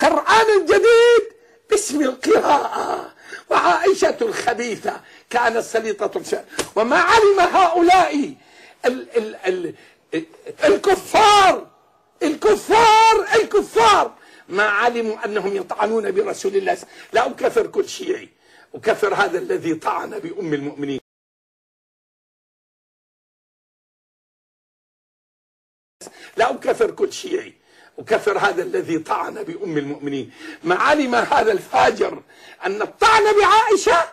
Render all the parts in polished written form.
قرآن جديد باسم القراءة. وعائشة الخبيثة كانت سليطة الشأن، وما علم هؤلاء الكفار ما علموا أنهم يطعنون برسول الله. لا أكفر كل شيعي، أكفر هذا الذي طعن بأم المؤمنين. لا أكفر كل شيعي، أكفر هذا الذي طعن بأم المؤمنين. ما علم هذا الفاجر أن الطعن بعائشة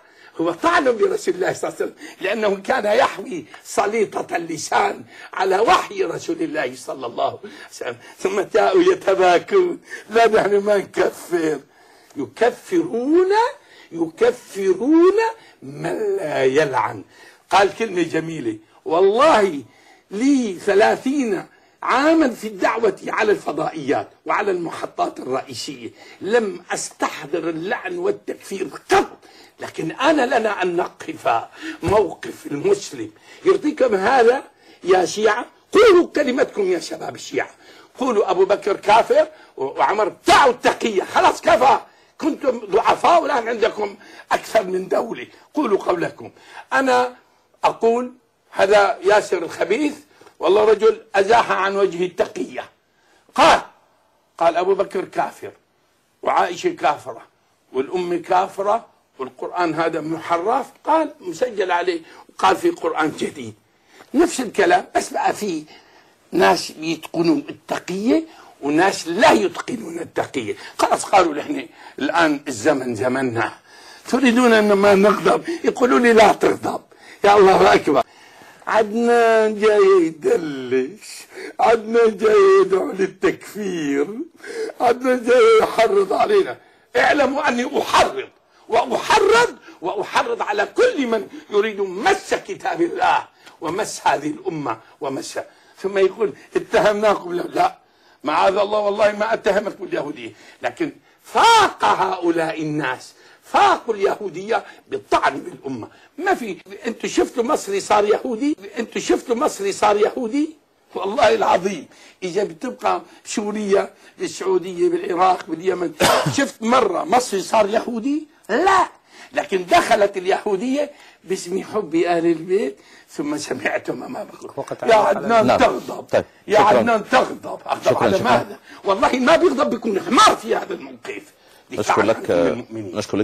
هو طعن برسول الله صلى الله عليه وسلم، لأنه كان يحوي سليطة اللسان على وحي رسول الله صلى الله عليه وسلم. ثم جاءوا يتباكون، لا نحن ما نكفر. يكفرون من لا يلعن. قال كلمة جميلة، والله لي 30 عاما في الدعوة على الفضائيات وعلى المحطات الرئيسية لم أستحضر اللعن والتكفير قط، لكن لنا أن نقف موقف المسلم. يرضيكم هذا يا شيعة؟ قولوا كلمتكم يا شباب الشيعة، قولوا أبو بكر كافر وعمر دعوا التقية، خلاص كفى، كنتم ضعفاء والآن عندكم أكثر من دولة، قولوا قولكم. أنا أقول هذا ياسر الخبيث والله رجل أزاح عن وجه التقية. قال أبو بكر كافر وعائشة كافرة والأم كافرة والقرآن هذا محرف، قال مسجل عليه، وقال في قرآن جديد نفس الكلام، بس بقى في ناس يتقنون التقية وناس لا يتقنون التقية. خلاص قالوا نحن الآن الزمن زمننا، تريدون أن ما نغضب؟ يقولوا لي لا تغضب. يا الله أكبر، عدنان جاي يدلش، عدنان جاي يدعو للتكفير، عدنان جاي يحرض علينا. اعلموا أني وأحرض على كل من يريد مس كتاب الله ومس هذه الأمة ومس. ثم يقول اتهمناكم، لا معاذ الله والله ما أتهمكم باليهودية، لكن فاق هؤلاء الناس، فاقوا اليهودية بالطعن بالأمة. ما في، انتوا شفتوا مصري صار يهودي؟ انتوا شفتوا مصري صار يهودي؟ والله العظيم اجا بتبقى سوريا بالسعودية بالعراق باليمن، شفت مرة مصري صار يهودي؟ لا، لكن دخلت اليهودية باسم حب أهل البيت. ثم سمعتم ما بقول يا عدنان تغضب. طيب. يا عدنان تغضب على ماذا؟ والله ما بيغضب، بيكون حمار في هذا الموقف. نشكر لك.